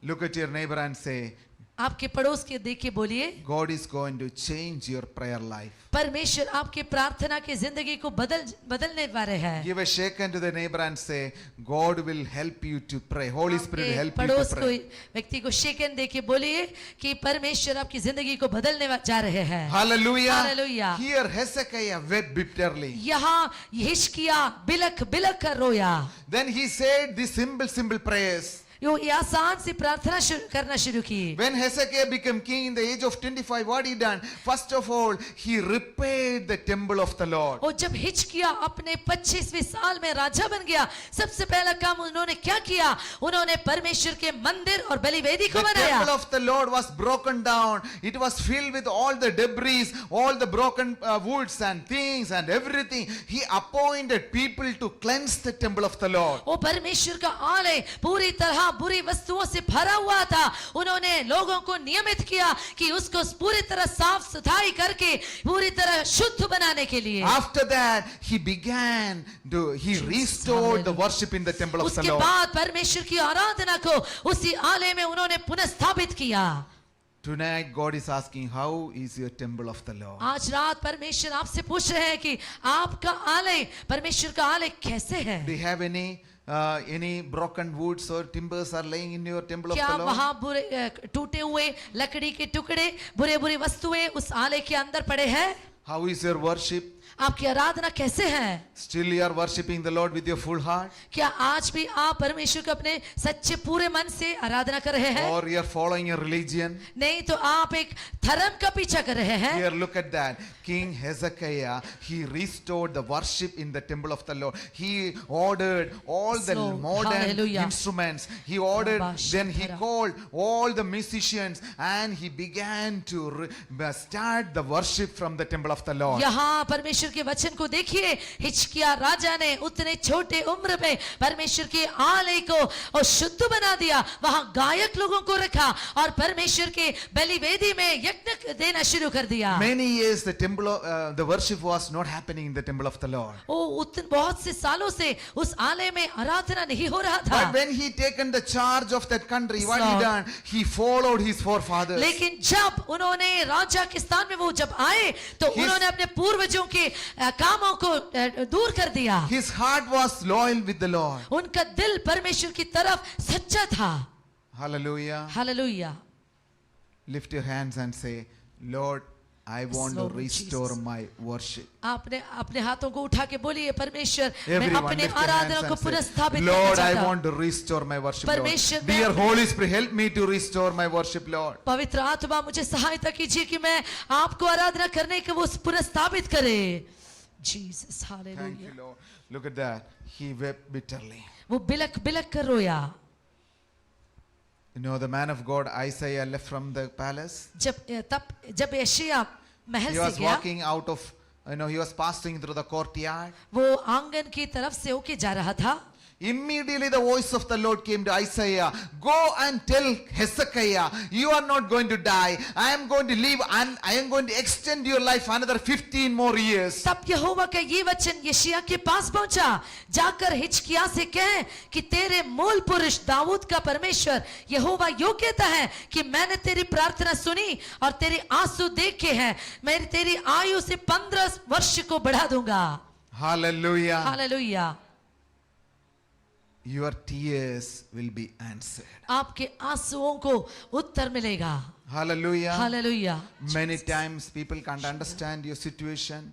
Look at your neighbor and say, आपके पड़ोस के देख के बोलिए, God is going to change your prayer life. परमेश्वर आपके प्रार्थना की जिंदगी को बदलने वाले हैं। Give a shake hand to the neighbor and say, God will help you to pray. Holy Spirit will help you पड़ोस to को pray. व्यक्ति को शेकन दे के बोलिए कि परमेश्वर आपकी जिंदगी को बदलने जा रहे हैं। Hallelujah. Hallelujah. Here Hezekiah wept bitterly. यहाँ हिचकिया बिलख बिलख कर रोया। Then he said these simple prayers. ये आसान सी प्रार्थना करना शुरू की। When Hezekiah became king in the age of 25, what he done? First of all, he repaired the temple of the Lord. और जब हिचकिया अपने 25वें साल में राजा बन गया, सबसे पहला काम उन्होंने क्या किया? उन्होंने परमेश्वर के मंदिर और बलिवेदी को The बनाया। temple of the Lord was broken down. It was filled with all the debris, all the broken woods and things and everything. He appointed people to cleanse the temple of the Lord. वो परमेश्वर का आलय पूरी तरह बुरी वस्तुओं से भरा हुआ था। उन्होंने लोगों को नियमित किया कि उसको पूरी तरह साफ सफाई करके पूरी तरह शुद्ध बनाने के लिए। After that, he restored the worship in the temple of the उसके Lord. बाद परमेश्वर की आराधना को उसी आलय में उन्होंने पुनः स्थापित किया। Tonight, God is asking, how is your temple of the Lord? आज रात परमेश्वर आपसे पूछ रहे हैं कि आपका आलय, परमेश्वर का आलय कैसे है? Do you have any broken woods or timbers are laying in your temple of क्या the Lord? वहाँ बुरे टूटे हुए लकड़ी के टुकड़े, बुरे वस्तुएं उस आलय के अंदर पड़े हैं? How is your worship? आपकी आराधना कैसे है? Still you are worshiping the Lord with your full heart? क्या आज भी आप परमेश्वर को अपने सच्चे पूरे मन से आराधना कर रहे हैं? Or you are following a religion? नहीं तो आप एक धर्म का पीछा कर रहे हैं। Here, look at that. King Hezekiah, he restored the worship in the temple of the Lord. He ordered all the So, modern hallelujah. instruments. He ordered, Rabba then he Shakara. called all the musicians and he began to start the worship from the temple of the Lord. यहाँ परमेश्वर के वचन को देखिए, हिचकिया राजा ने उतने छोटे उम्र में परमेश्वर के आलय को और शुद्ध बना दिया। वहाँ गायक लोगों को रखा और परमेश्वर के बलिवेदी में यज्ञ देना शुरू कर दिया। Many years the worship was not happening in the temple of the Lord. बहुत से सालों से उस आलय में आराधना नहीं हो रहा था। But when he taken the charge of that country, what he done? He followed his forefathers. लेकिन जब उन्होंने राजा के स्थान में वो जब आए तो उन्होंने अपने पूर्वजों के कामों को दूर कर दिया। His heart was loyal with the Lord. उनका दिल परमेश्वर की तरफ सच्चा था। Hallelujah. Hallelujah. Lift your hands and say, Lord, I want to Lord restore Jesus. my worship. आपने अपने हाथों को उठा के बोलिए, परमेश्वर मैं Everyone अपने lift your आराधना hands को and पुनः say, स्थापित Lord, करना I चाहता हूं। want to restore my worship, Lord. परमेश्वर, Dear मैं- Holy Spirit, help me to restore my worship, Lord. पवित्र आत्मा मुझे सहायता कीजिए कि मैं आपको आराधना करने के वो पुनः स्थापित करे। Jesus, Thank you, hallelujah. Lord. Look at that. He wept bitterly. वो बिलख बिलख कर रोया। You know, the man of God, Isaiah, left from the palace. जब यशायाह महल He से was गया, walking out of, he was passing through the courtyard. वो आंगन की तरफ से होके जा रहा था। Immediately the voice of the Lord came to Isaiah. Go and tell Hezekiah, you are not going to die. I am going to live and I am going to extend your life another 15 more years. तब यहोवा का ये वचन यशायाह के पास पहुंचा। जाकर हिचकिया से कह कि तेरे मूल पुरुष दाऊद का परमेश्वर यहोवा यो कहता है कि मैंने तेरी प्रार्थना सुनी और तेरे आंसू देखे हैं। मैं तेरी आयु से 15 वर्ष को बढ़ा दूंगा। Hallelujah. Hallelujah. Your tears will be answered. आपके आंसुओं को उत्तर मिलेगा। Hallelujah. Hallelujah. Many times people can't understand your situation.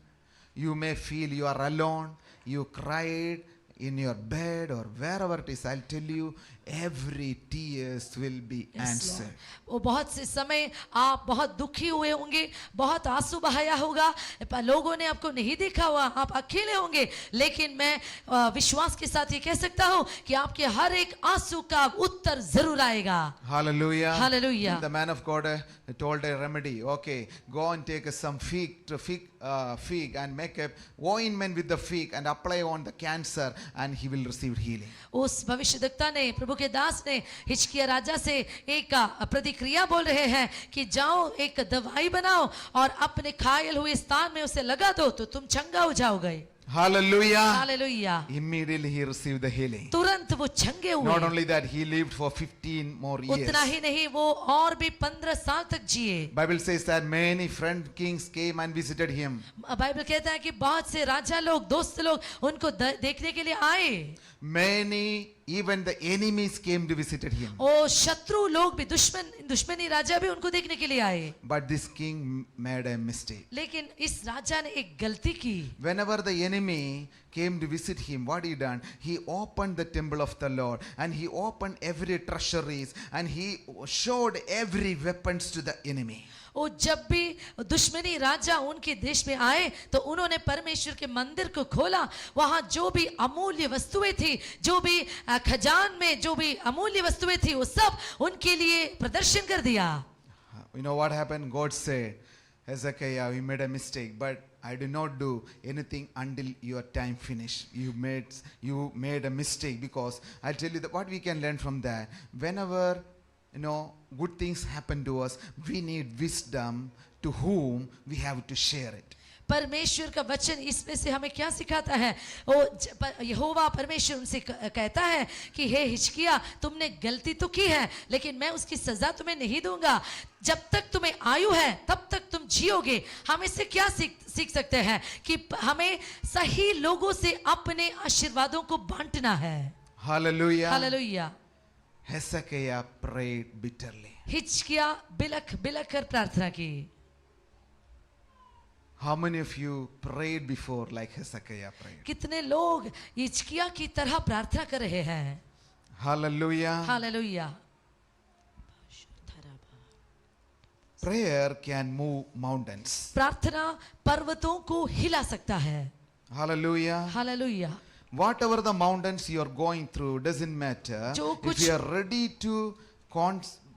You may feel you are alone. You cried in your bed or wherever it is. I'll tell you, every tears will be answered. वो बहुत से समय आप बहुत दुखी हुए होंगे, बहुत आंसू बहाया होगा, लोगों ने आपको नहीं देखा हुआ, आप अकेले होंगे, लेकिन मैं विश्वास के साथ ये कह सकता हूँ कि आपके हर एक आंसू का उत्तर जरूर आएगा। Hallelujah. Hallelujah. The man of God told a remedy. Okay, go and take some fig and make a ointment with the fig and apply on the cancer and he will receive healing. उस भविष्यद्वक्ता ने, प्रभु के दास ने हिचकिया राजा से एक प्रतिक्रिया बोल रहे हैं कि जाओ एक दवाई बनाओ और अपने घायल हुए स्थान में उसे लगा दो तो तुम चंगा हो जाओगे। Hallelujah. Hallelujah. Immediately he received the healing. तुरंत वो चंगे Not हुए। only that, he lived for 15 more years. उतना ही नहीं, वो और भी 15 साल तक जिए। Bible says that many friend kings came and visited him. Bible कहता है कि बहुत से राजा लोग, दोस्त लोग उनको देखने के लिए आए। Many, even the enemies came to visit him. और शत्रु लोग भी, दुश्मनी राजा भी उनको देखने के लिए आए। But this king made a mistake. लेकिन इस राजा ने एक गलती की। Whenever the enemy came to visit him, what he done? He opened the temple of the Lord and he opened every treasuries and he showed every weapons to the enemy. और जब भी दुश्मनी राजा उनके देश में आए तो उन्होंने परमेश्वर के मंदिर को खोला। वहां जो भी अमूल्य वस्तुएं थी, जो भी खजान में जो भी अमूल्य वस्तुएं थी, वो सब उनके लिए प्रदर्शन कर दिया। You know what happened? God said, Hezekiah, you made a mistake, but I do not do anything until your time finish. You made a mistake, because I'll tell you that what we can learn from that. Whenever good things happen to us, we need wisdom to whom we have to share it. परमेश्वर का वचन इसमें से हमें क्या सिखाता है? यहोवा परमेश्वर उनसे कहता है कि हे हिजकिय्याह, तुमने गलती तो की है, लेकिन मैं उसकी सजा तुम्हें नहीं दूंगा। जब तक तुम्हें आयु है तब तक तुम जियोगे। हम इससे क्या सीख सकते हैं? कि हमें सही लोगों से अपने आशीर्वादों को बांटना है। Hallelujah. Hallelujah. Hezekiah prayed bitterly. हिजकिय्याह बिलख बिलख कर प्रार्थना की। How many of you prayed before like Hezekiah prayed? कितने लोग हिजकिय्याह की तरह प्रार्थना कर रहे हैं? Hallelujah. Hallelujah. Prayer can move mountains. प्रार्थना पर्वतों को हिला सकता है। Hallelujah. Hallelujah. Whatever the mountains you are going through, doesn't matter. If you are ready to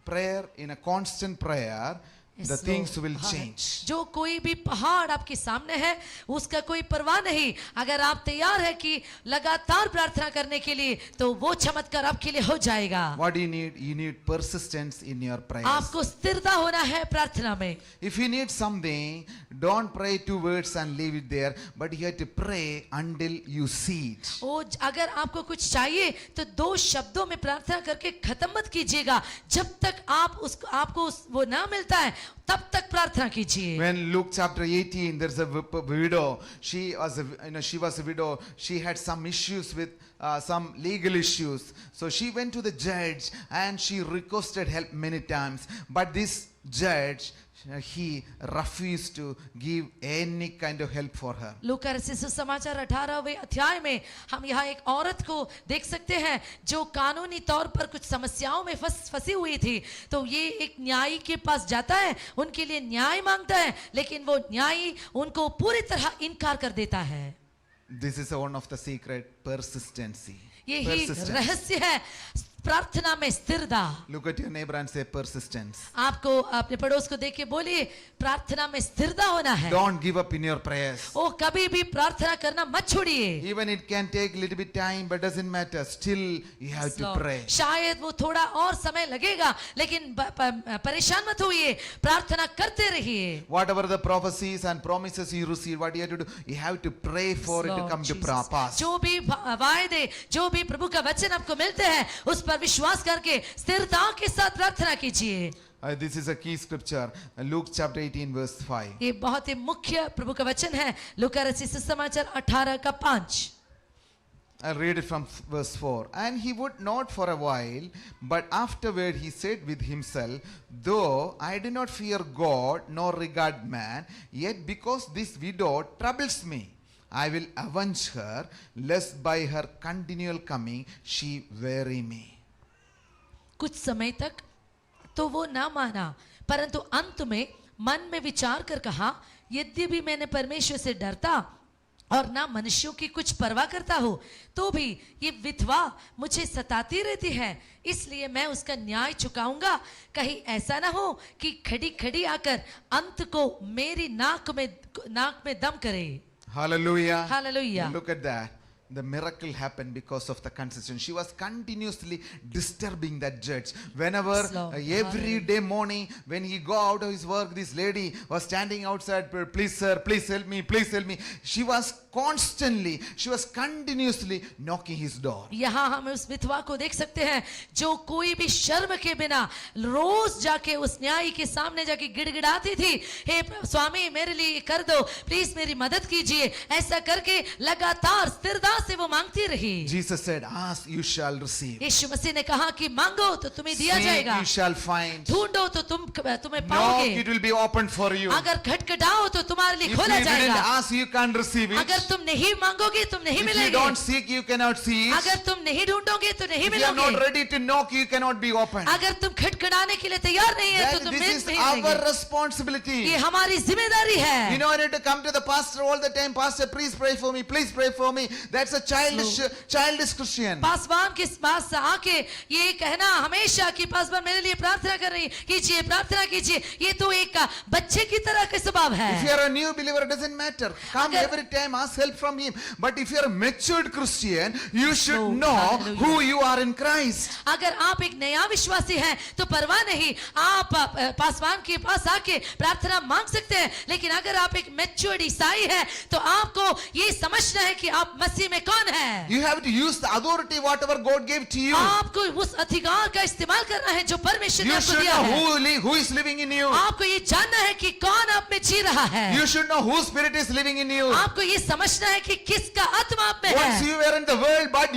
prayer in a constant prayer, the things will change. जो कोई भी पहाड़ आपके सामने है, उसका कोई परवाह नहीं। अगर आप तैयार है कि लगातार प्रार्थना करने के लिए, तो वो चमत्कार आपके लिए हो जाएगा। What do you need? You need persistence in your prayers. आपको स्थिरता होना है प्रार्थना में। If you need something, don't pray 2 words and leave it there, but you have to pray until you see it. अगर आपको कुछ चाहिए तो 2 शब्दों में प्रार्थना करके खत्म मत कीजिएगा। जब तक आपको वो ना मिलता है, तब तक प्रार्थना कीजिए। When Luke chapter 18, there's a widow. She was a widow. She had some issues with some legal issues. So she went to the judge and she requested help many times. But this judge, he refused to give any kind of help for her. लूका रचित सुसमाचार 18वें अध्याय में हम यहाँ एक औरत को देख सकते हैं जो कानूनी तौर पर कुछ समस्याओं में फंसी हुई थी। तो ये एक न्यायी के पास जाता है, उनके लिए न्याय मांगता है, लेकिन वो न्यायी उनको पूरी तरह इनकार कर देता है। This is one of the secret, persistency. यही रहस्य है प्रार्थना में स्थिरता। Look at your neighbor and say persistence. आपको अपने पड़ोस को देख के बोलिए, प्रार्थना में स्थिरता होना है। Don't give up in your prayers. कभी भी प्रार्थना करना मत छोड़िए। Even it can take a little bit time, but doesn't matter. Still you have to pray. शायद वो थोड़ा और समय लगेगा, लेकिन परेशान मत होइए, प्रार्थना करते रहिए। Whatever the prophecies and promises you receive, what you have to do, you have to pray for it to come to pass. जो भी वायदे, जो भी प्रभु का वचन आपको मिलते हैं, उस पर विश्वास करके स्थिरता के साथ प्रार्थना कीजिए। This is a key scripture, Luke chapter 18 verse 5. ये बहुत ही मुख्य प्रभु का वचन है, लूका रचित सुसमाचार 18 का 5। I'll read it from verse 4. And he would not for a while, but afterward he said with himself, though I do not fear God nor regard man, yet because this widow troubles me, I will avenge her, lest by her continual coming she weary me. कुछ समय तक तो वो ना माना, परंतु अंत में मन में विचार कर कहा, यद्यपि मैंने परमेश्वर से डरता और ना मनुष्यों की कुछ परवाह करता हूँ, तो भी ये विधवा मुझे सताती रहती है, इसलिए मैं उसका न्याय चुकाऊंगा। कहीं ऐसा ना हो कि खड़ी खड़ी आकर अंत को मेरी नाक में दम करे। Hallelujah. Hallelujah. Look at that. The miracle happened because of the consistency. She was continuously disturbing that judge. Whenever, every day morning, when he go out of his work, this lady was standing outside, please sir, please help me, please help me. She was constantly, she was continuously knocking his door. यहाँ हम उस विधवा को देख सकते हैं जो कोई भी शर्म के बिना रोज जाके उस न्यायी के सामने जाके गिड़गिड़ाती थी, हे स्वामी मेरे लिए ये कर दो, प्लीज मेरी मदद कीजिए। ऐसा करके लगातार स्थिरता से वो मांगती रही। Jesus said, ask, you shall receive. यीशु मसीह ने कहा कि मांगो तो तुम्हें दिया Seek, जाएगा, you shall find. ढूंढो तो तुम्हें Knock, पाओगे, it will be opened for you. अगर खटखटाओ तो तुम्हारे लिए If you खोला didn't जाएगा। ask, you can't receive it. अगर तुम नहीं मांगोगे तुम नहीं If you मिलेगे, don't seek, you cannot see it. अगर तुम नहीं ढूंढोगे तो नहीं If you are not मिलोगे, ready to knock, you cannot be opened. अगर तुम खटखटाने के लिए तैयार नहीं है तो तुम This is नहीं our मिलेंगे। responsibility. ये हमारी जिम्मेदारी है। You know, I need to come to the pastor all the time. Pastor, please pray for me. Please pray for me. That's a childish Christian. Paswan के पास आके ये कहना हमेशा कि पासवान मेरे लिए प्रार्थना कर रही कीजिए, प्रार्थना कीजिए, ये तो एक बच्चे की तरह का स्वभाव If है। you are a new believer, it doesn't matter. Come अगर- every time, ask help from him. But if you are a matured Christian, you should Oh, know hallelujah. who you are in Christ. अगर आप एक नया विश्वासी हैं तो परवाह नहीं, आप पासवान के पास आके प्रार्थना मांग सकते हैं। लेकिन अगर आप एक मैच्योर्ड ईसाई हैं तो आपको ये समझना है कि आप मसीह में कौन है। You have to use the authority whatever God gave to you. आपको उस अधिकार का इस्तेमाल करना है जो परमेश्वर ने You आपको should दिया है। know who is living in you. आपको ये जानना है कि कौन आप में जी रहा है। You should know whose spirit is living in you. आपको ये समझना है कि किसका आत्मा आप में Once है। you were in the world, but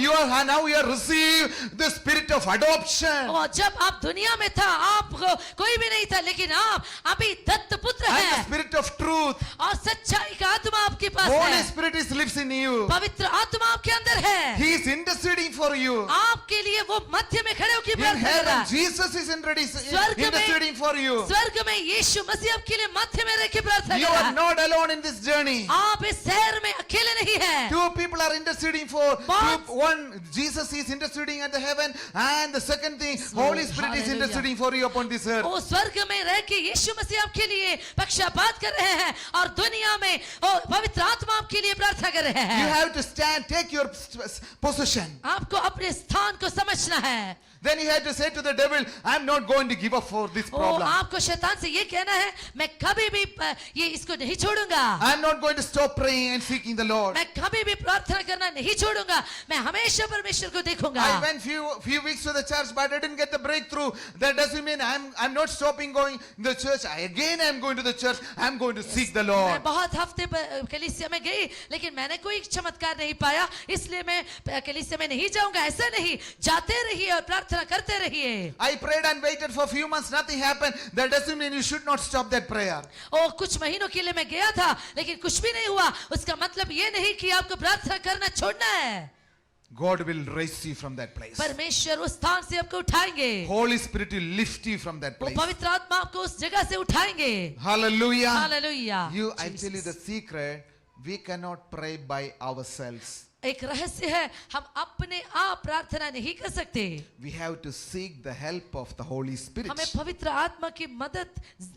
now you are received the spirit of adoption. और जब आप दुनिया में था आपको कोई भी नहीं था, लेकिन आप अभी दत्त पुत्र And the हैं spirit of truth. और सच्चाई का आत्मा आपके पास Holy है। Spirit is lives in you. पवित्र आत्मा आपके अंदर है। He is interceding for you. आपके लिए वो मध्य में खड़े होकर In प्रार्थना कर रहा heaven, है। Jesus is स्वर्ग में- interceding for you. स्वर्ग में यीशु मसीह आपके लिए मध्य में रह के प्रार्थना You कर रहा are है। not alone in this journey. आप इस शहर में अकेले नहीं हैं। Two people are interceding for But- one. Jesus is interceding at the heaven, and the second thing, Holy Spirit is hallelujah. interceding for you upon this earth. वो स्वर्ग में रह के यीशु मसीह आपके लिए पक्षपात कर रहे हैं और दुनिया में वो पवित्र आत्मा आपके लिए प्रार्थना कर रहे You हैं। have to stand, take your position. आपको अपने स्थान को समझना है। Then he had to say to the devil, I'm not going to give up for this वो problem. आपको शैतान से ये कहना है मैं कभी भी ये इसको नहीं छोड़ूंगा, I'm not going to stop praying and seeking the Lord. मैं कभी भी प्रार्थना करना नहीं छोड़ूंगा, मैं हमेशा परमेश्वर को देखूंगा। I went few weeks to the church, but I didn't get the breakthrough. That doesn't mean I'm not stopping going to the church. I'm going to the church. I'm going to seek the Lord. मैं बहुत हफ्ते कलीसिया में गई लेकिन मैंने कोई चमत्कार नहीं पाया, इसलिए मैं कलीसिया में नहीं जाऊंगा। ऐसा नहीं, जाते रहिए और प्रार्थना करते रहिए। I prayed and waited for a few months. Nothing happened. That doesn't mean you should not stop that prayer. और कुछ महीनों के लिए मैं गया था लेकिन कुछ भी नहीं हुआ, उसका मतलब ये नहीं कि आपको प्रार्थना करना छोड़ना है। God will raise you from that place. परमेश्वर उस स्थान से आपको उठाएंगे, Holy Spirit will lift you from that वो place. पवित्र आत्मा आपको उस जगह से उठाएंगे। Hallelujah. Hallelujah. I tell you the secret. We cannot pray by ourselves. एक रहस्य है, हम अपने आप प्रार्थना नहीं कर सकते, We have to seek the help of the Holy Spirit. हमें पवित्र आत्मा की मदद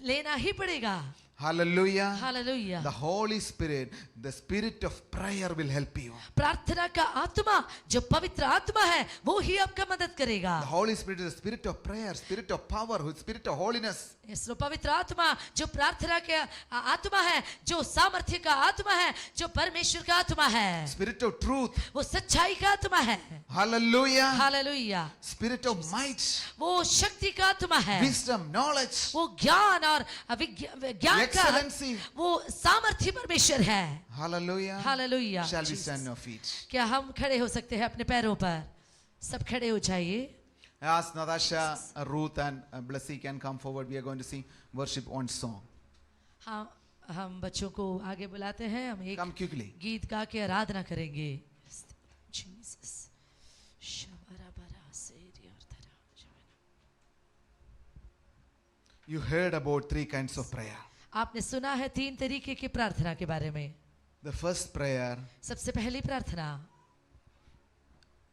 लेना ही पड़ेगा। Hallelujah. Hallelujah. The Holy Spirit, the spirit of prayer will help you. प्रार्थना का आत्मा जो पवित्र आत्मा है वो ही आपका मदद करेगा। The Holy Spirit is the spirit of prayer, spirit of power, spirit of holiness. इसलिए पवित्र आत्मा जो प्रार्थना का आत्मा है, जो सामर्थ्य का आत्मा है, जो परमेश्वर का आत्मा है, Spirit of truth. वो सच्चाई का आत्मा है। Hallelujah. Hallelujah. Spirit of might, वो शक्ति का आत्मा है, wisdom, knowledge, वो ज्ञान और ज्ञान का, excellency. वो सामर्थ्य परमेश्वर है। Hallelujah. Hallelujah. Shall we stand on our feet? क्या हम खड़े हो सकते हैं अपने पैरों पर? सब खड़े हो जाइए। I ask Natasha, Ruth and Blessy can come forward. We are going to sing worship on song. हम बच्चों को आगे बुलाते हैं, हम एक Come quickly. गीत गा के आराधना करेंगे। Jesus. You heard about three kinds of prayer. आपने सुना है 3 तरीके की प्रार्थना के बारे में। The first prayer, सबसे पहली प्रार्थना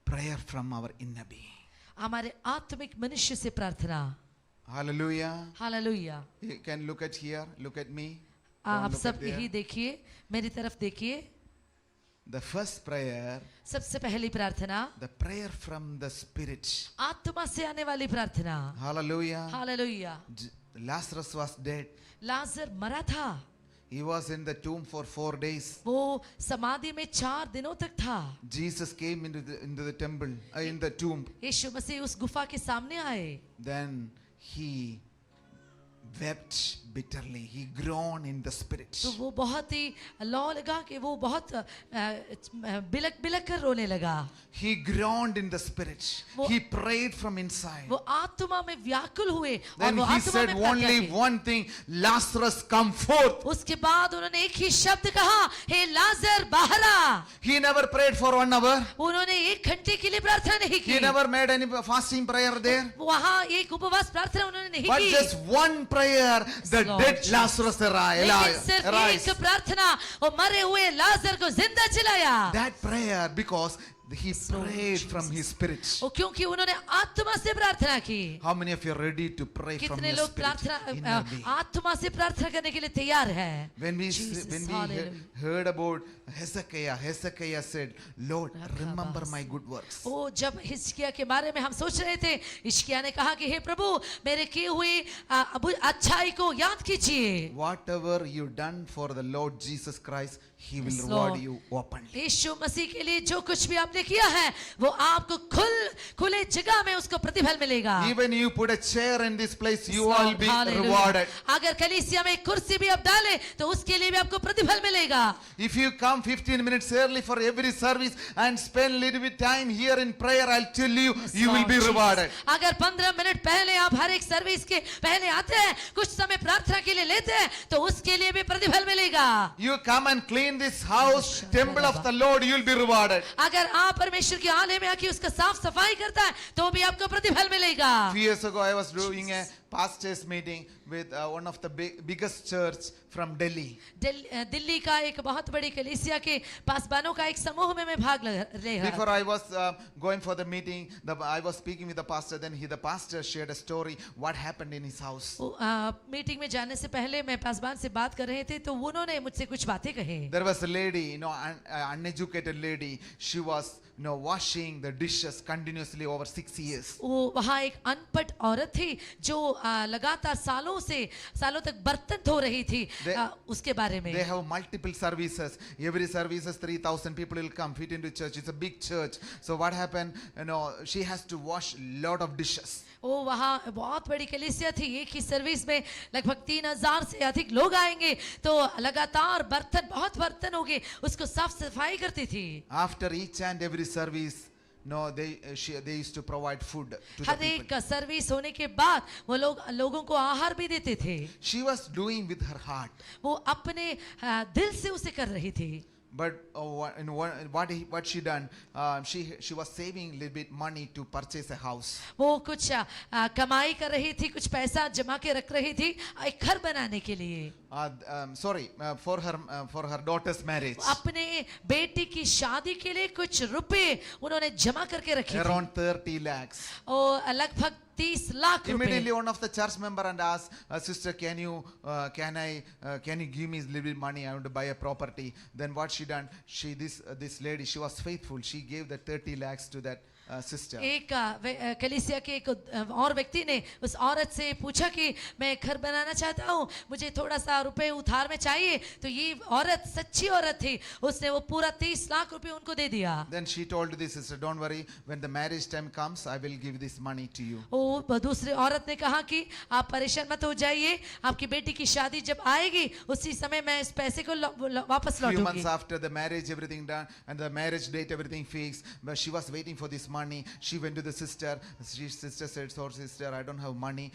prayer from our inner being. हमारे आत्मिक मनुष्य से प्रार्थना। Hallelujah. Hallelujah. You can look at here, look at me. आप Don't look सब at there. यही देखिए, मेरी तरफ देखिए। The first prayer, सबसे पहली प्रार्थना the prayer from the Spirit. आत्मा से आने वाली प्रार्थना। Hallelujah. Hallelujah. Lazarus was dead. लाजर मरा था, He was in the tomb for 4 days. वो समाधि में 4 दिनों तक था. Jesus came into the temple, in the tomb. यीशु मसीह उस गुफा के सामने आए. Then he wept bitterly. He groaned in the spirit. तो वो बहुत ही लौ लगा कि वो बहुत बिलक बिलक कर रोने लगा. He groaned in the spirit. He prayed from inside. वो आत्मा में व्याकुल हुए और Then वो he आत्मा said में प्रार्थना only की. one thing, Lazarus, come forth. उसके बाद उन्होंने एक ही शब्द कहा, हे लाजर बाहर आ. He never prayed for 1 hour. उन्होंने 1 घंटे के लिए प्रार्थना नहीं He की. never made any fasting prayer there. वहाँ एक उपवास प्रार्थना उन्होंने नहीं But की. just one prayer, the Lord dead Jesus. Lazarus लेकिन सिर्फ arise. एक प्रार्थना और मरे हुए लाजर को जिंदा चिलाया. That prayer, because he Lord prayed from his spirit. और क्योंकि उन्होंने आत्मा से प्रार्थना की. How many of you are ready to pray from कितने your लोग spirit? प्रार्थना Inwardly. आत्मा से प्रार्थना करने के लिए तैयार है. When we Jesus, he- hallelujah. heard about Hezekiah said, Lord, remember my good works. ओ जब हिजकिय्याह के बारे में हम सोच रहे थे, हिजकिय्याह ने कहा कि हे प्रभु मेरे किए हुए अच्छाई को याद कीजिए. Whatever you done for the Lord Jesus Christ, He will Yes, reward Lord. you openly. यीशु मसीह के लिए जो कुछ भी आपने किया है वो आपको खुले जगह में उसको प्रतिफल मिलेगा. Even you put a chair in this place, you Lord, will be hallelujah. rewarded. अगर कलीसिया में एक कुर्सी भी आप डालें तो उसके लिए भी आपको प्रतिफल मिलेगा. If you come 15 minutes early for every service and spend little bit time here in prayer, I'll tell you, you will Lord be Jesus. rewarded. अगर 15 मिनट पहले आप हर एक सर्विस के पहले आते हैं, कुछ समय प्रार्थना के लिए लेते हैं तो उसके लिए भी प्रतिफल मिलेगा. You come and clean this house, temple of the Lord, you will be rewarded. अगर आप परमेश्वर के आलय में आके उसका साफ सफाई करता है तो भी आपको प्रतिफल मिलेगा. Few years ago, I was doing a pastors meeting with one of the biggest church from Delhi. Delhi का एक बहुत बड़ी कलीसिया के पासबानों का एक समूह में मैं भाग ले रहा Before था. I was going for the meeting, I was speaking with the pastor. Then the pastor shared a story what happened in his house. Meeting में जाने से पहले मैं पासबान से बात कर रहे थे तो उन्होंने मुझसे कुछ बातें कही. There was a lady, uneducated lady. She was, washing the dishes continuously over 6 years. वो वहाँ एक अनपढ़ औरत थी जो लगातार सालों तक बर्तन धो रही थी. उसके बारे में They have multiple services. Every services 3,000 people will come fit into church. It's a big church. So what happened? She has to wash lot of dishes. वो वहाँ बहुत बड़ी कलीसिया थी. एक ही सर्विस में लगभग 3,000 से अधिक लोग आएंगे तो लगातार बहुत बर्तन होंगे, उसको साफ सफाई करती थी. After each and every service, they used to provide food to the हर एक people. का सर्विस होने के बाद वो लोगों को आहार भी देते थे. She was doing with her heart. वो अपने दिल से उसे कर रही थी. But what she done? She was saving little bit money to purchase a house. वो कुछ कमाई कर रही थी, कुछ पैसा जमा के रख रही थी एक घर बनाने के लिए. For her daughter's marriage. अपने बेटी की शादी के लिए कुछ रुपए उन्होंने जमा करके रखे थे. Around 30 lakhs. और लगभग 30 लाख रुपए. Immediately one of the church member and asked, sister, can you give me a little bit money? I want to buy a property. Then what she done? This lady, she was faithful. She gave the 30 lakhs to that sister. एक कलीसिया के एक और व्यक्ति ने उस औरत से पूछा कि मैं घर बनाना चाहता हूँ, मुझे थोड़ा सा रुपए उधार में चाहिए. तो ये औरत सच्ची औरत थी, उसने वो पूरा 30 लाख रुपए उनको दे दिया. Then she told this sister, don't worry, when the marriage time comes, I will give this money to you. वो दूसरी औरत ने कहा कि आप परेशान मत हो जाइए, आपकी बेटी की शादी जब आएगी उसी समय मैं इस पैसे को वापस Few लौटूंगी. months after the marriage, everything done, and the marriage date, everything fixed. But she was waiting for this money. She went to the sister. Sister said, "So sister, I don't have money.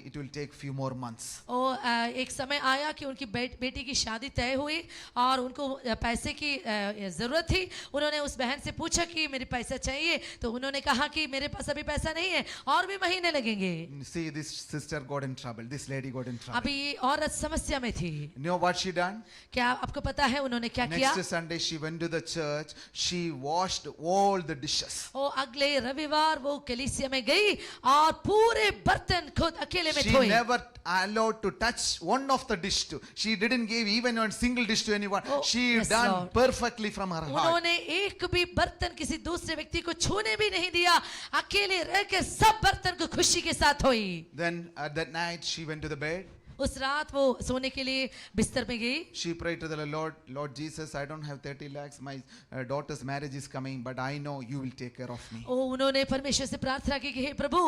It will take few more months." और एक समय आया कि उनकी बेटी की शादी तय हुई और उनको पैसे की जरूरत थी. उन्होंने उस बहन से पूछा कि मेरे पैसा चाहिए, तो उन्होंने कहा कि मेरे पास अभी पैसा नहीं है और भी महीने लगेंगे. See, this sister got in trouble. This lady got in trouble. अभी ये औरत समस्या में थी. You know what she done? क्या आपको पता है उन्होंने क्या किया? Next Sunday she went to the church. She washed all the dishes. और अगले रविवार वो कलीसिया में गई और पूरे बर्तन खुद अकेले में She धोए. never allowed to touch one of the dish to. She didn't give even one single dish to anyone. Oh, She yes, done Lord. perfectly from her heart. उन्होंने एक भी बर्तन किसी दूसरे व्यक्ति को छूने भी नहीं दिया. अकेले रहकर सब बर्तन को खुशी के साथ धोई. Then at that night she went to the bed. उस रात वो सोने के लिए बिस्तर में गई. She prayed to the Lord, Lord Jesus, I don't have 30 lakhs. My daughter's marriage is coming, but I know you will take care of me. उन्होंने परमेश्वर से प्रार्थना की कि हे प्रभु,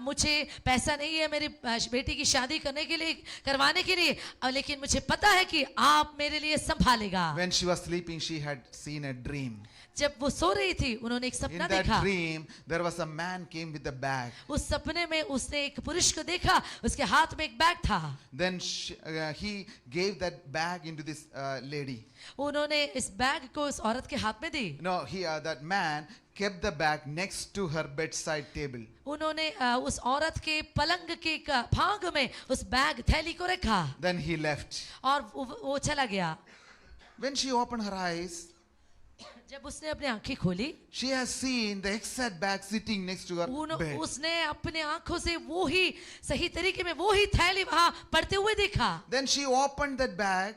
मुझे पैसा नहीं है मेरी बेटी की शादी करने के लिए, करवाने के लिए, लेकिन मुझे पता है कि आप मेरे लिए संभालेगा. When she was sleeping, she had seen a dream. जब वो सो रही थी उन्होंने एक In सपना that देखा. dream, there was a man came with a bag. उस सपने में उसने एक पुरुष को देखा, उसके हाथ में एक बैग था. Then he gave that bag into this lady. उन्होंने इस बैग को उस औरत के हाथ में दी. No, that man kept the bag next to her bedside table. उन्होंने उस औरत के पलंग के भाग में उस बैग थैली को रखा. Then he left. और वो चला गया. When she opened her eyes, जब उसने अपनी आंखें खोली, she has seen the exact bag sitting next to her bed. उसने अपने आंखों से वो ही सही तरीके में वो ही थैली वहां पड़ते हुए देखा. Then she opened that bag.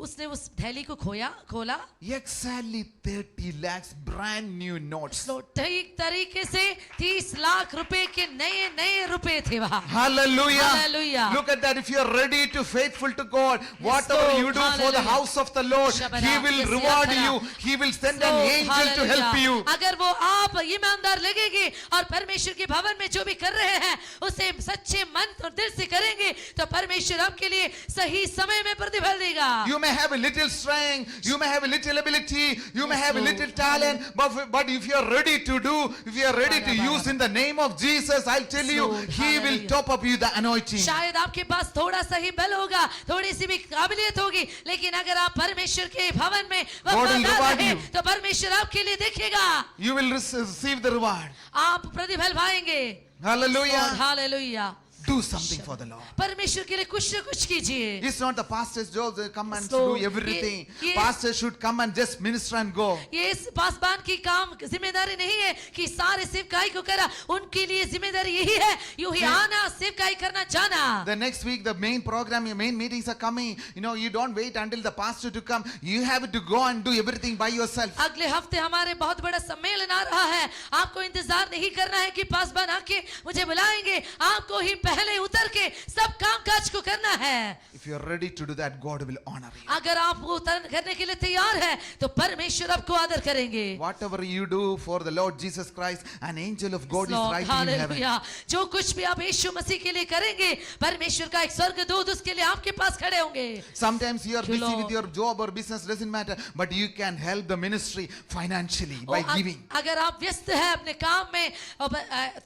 उसने उस थैली को खोला. Exactly 30 lakhs brand new notes. तो ठीक तरीके से 30 लाख रुपए के नए रुपए थे वहां. Hallelujah. Hallelujah. Look at that. If you are ready to faithful to God, whatever Lord. you do for the Hallelujah. house of the Lord, He will reward you. He will send an angel to help you. अगर वो आप ईमानदार लगेंगे और परमेश्वर के भवन में जो भी कर रहे हैं उसे सच्चे मन और दिल से करेंगे तो परमेश्वर आपके लिए सही समय में प्रतिफल देगा. You may have a little strength, you may have a little ability, you may have a little talent, but if you are ready to do, if you are ready to use in the name of Jesus, I'll tell you, He will top up you the anointing. शायद आपके पास थोड़ा सा ही बल होगा, थोड़ी सी भी काबिलियत होगी, लेकिन अगर आप परमेश्वर के भवन में वफादार रहे तो परमेश्वर आपके लिए देखेगा. You will receive the reward. आप प्रतिफल पाएंगे. Hallelujah. Hallelujah. Do something for the Lord. परमेश्वर के लिए कुछ न कुछ कीजिए. It's not the pastor's job to come and So, do everything. ये- Pastor should come and just minister and go. ये इस पासबान की काम जिम्मेदारी नहीं है कि सारे सेवकाई को करा. उनके लिए जिम्मेदारी यही है यूं ही आना, सेवकाई करना, जाना. The next week, the main program, your main meetings are coming. You don't wait until the pastor to come. You have to go and do everything by yourself. अगले हफ्ते हमारे बहुत बड़ा सम्मेलन आ रहा है. आपको इंतजार नहीं करना है कि पासबान आके मुझे बुलाएंगे. आपको ही पहले उतर के सब काम काज को करना है. If you are ready to do that, God will honor you. अगर आप वो उतर करने के लिए तैयार है तो परमेश्वर आपको आदर करेंगे. Whatever you do for the Lord Jesus Christ, an angel of God is Lord, writing in heaven. hallelujah. जो कुछ भी आप यीशु मसीह के लिए करेंगे परमेश्वर का एक स्वर्गदूत उसके लिए आपके पास खड़े होंगे. Sometimes you are busy Lord. with your job or business, doesn't matter, but you can help the ministry financially by giving. अगर आप व्यस्त हैं अपने काम में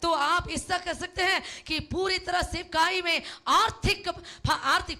तो आप ऐसा कर सकते हैं कि पूरी तरह सेवकाई में आर्थिक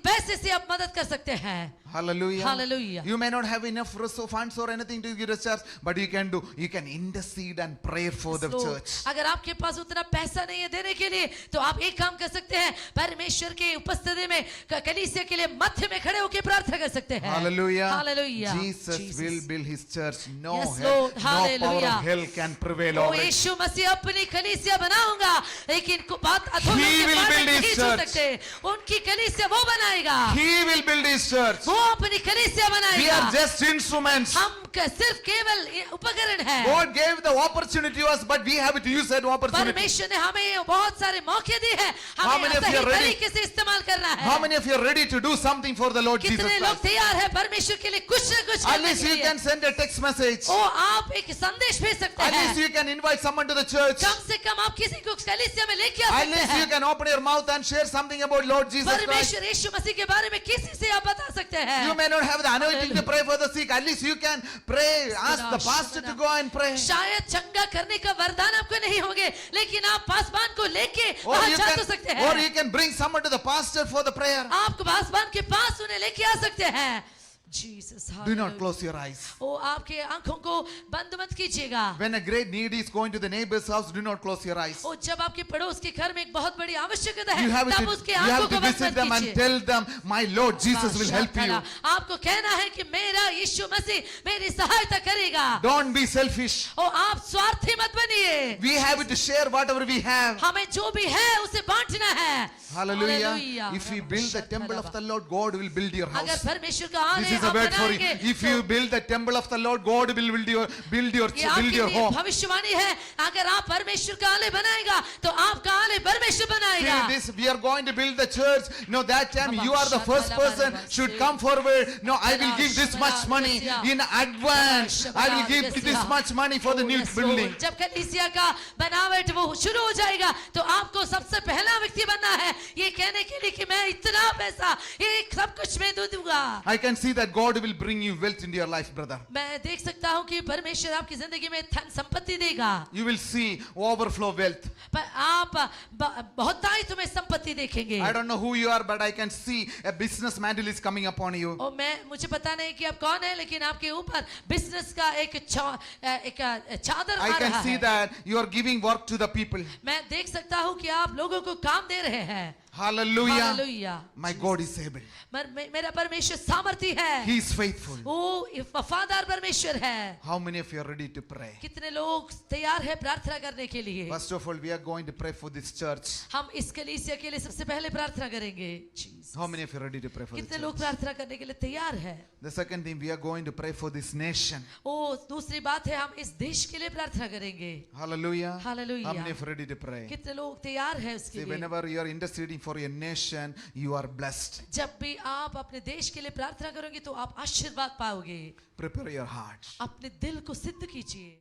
पैसे से आप मदद कर सकते हैं. Hallelujah. Hallelujah. You may not have enough funds or anything to give the church, but you can intercede and pray for the So, church. अगर आपके पास उतना पैसा नहीं है देने के लिए तो आप एक काम कर सकते हैं, परमेश्वर के उपस्थिति में कलीसिया के लिए मध्य में खड़े होकर प्रार्थना कर सकते हैं. Hallelujah. Hallelujah. Jesus will build his church. No, Yes, hell, Lord. no power Hallelujah. of hell can prevail वो over it. यीशु मसीह अपनी कलीसिया बनाऊंगा, लेकिन बात अधूरी He will build his नहीं छू church. सकते. उनकी कलीसिया वो बनाएगा. He will build his church. वो अपनी कलीसिया We बनाएगा. are just instruments. हम सिर्फ केवल उपकरण है. God gave the opportunity to us, but we have to use that opportunity. परमेश्वर ने हमें बहुत सारे मौके दिए हैं, How हमें many of सही you are ready? तरीके से इस्तेमाल करना है. How many of you are ready to do something for the Lord Jesus कितने लोग Christ? तैयार हैं परमेश्वर के लिए कुछ न कुछ At करने least के you लिए? can send a text message. ओ आप एक संदेश भेज सकते At हैं. least you can invite someone to the church. कम से कम आप किसी को कलीसिया में लेके आ At सकते least you हैं. can open your mouth and share something about Lord Jesus Christ. परमेश्वर यीशु मसीह के बारे में किसी से आप बता सकते हैं. You may not have the anointing to pray for the sick. At least you can pray. Ask the pastor to go and pray. शायद चंगा करने का वरदान आपको नहीं होंगे, लेकिन आप पासबान को लेके Or वहां you जा तो सकते can, or हैं. you can bring someone to the pastor for the prayer. आप पासबान के पास उन्हें लेके आ सकते हैं. Jesus, Do not close your eyes. ओ आपके आंखों को बंद मत कीजिएगा. When a great need is going to the neighbor's house, do not close your eyes. ओ जब आपके पड़ोस के घर में एक बहुत बड़ी आवश्यकता है You have तब उसके to आंखों को बंद visit मत them and कीजिए. tell them, my Lord Jesus will help you. आपको कहना है कि मेरा यीशु मसीह मेरी सहायता करेगा. Don't be selfish. ओ आप स्वार्थी मत बनिए. We have to share whatever we have. हमें जो भी है उसे बांटना है. Hallelujah. Hallelujah. If you build the temple of the Lord, God will build your अगर house. परमेश्वर का This आलय is a आप word for you. बनाएंगे If you build the temple of the Lord, God will build your ये आपके लिए home. भविष्यवाणी है अगर आप परमेश्वर का आलय बनाएगा तो आपका आलय परमेश्वर बनाएगा See this, we are going to build the church. No, that time you are the first person should come forward. No, I will give this much money in advance. I will give this much money for the new building. जब कलीसिया का बनावट वो शुरू हो जाएगा तो आपको सबसे पहला व्यक्ति बनना है ये कहने के लिए कि मैं इतना पैसा ये सब कुछ मैं दूंगा I can see that God will bring you wealth into your life, brother. मैं देख सकता हूँ कि परमेश्वर आपकी जिंदगी में धन संपत्ति देगा You will see overflow wealth. पर आप बहुतायत तुम्हें संपत्ति देखेंगे I don't know who you are, but I can see a business mantle is coming upon you. और मैं मुझे पता नहीं कि आप कौन है लेकिन आपके ऊपर बिजनेस का एक चादर I आ can रहा see है that you are giving work to the people. मैं देख सकता हूँ कि आप लोगों को काम दे रहे हैं Hallelujah. Hallelujah My God is able. मेरा परमेश्वर सामर्थी है He is faithful. वो वफादार परमेश्वर है How many of you are ready to pray? कितने लोग तैयार है प्रार्थना करने के लिए First of all, we are going to pray for this church. हम इस कलीसिया के लिए सबसे पहले प्रार्थना करेंगे Jesus। How many of you are ready to pray for the कितने लोग church? प्रार्थना करने के लिए तैयार है The second thing, we are going to pray for this nation. ओ दूसरी बात है हम इस देश के लिए प्रार्थना करेंगे Hallelujah. Hallelujah। How many of you are ready to pray? कितने लोग तैयार है उसके See, लिए whenever you are interceding for your nation, you are blessed. जब भी आप अपने देश के लिए प्रार्थना करोगे तो आप आशीर्वाद पाओगे Prepare your heart. अपने दिल को सिद्ध कीजिए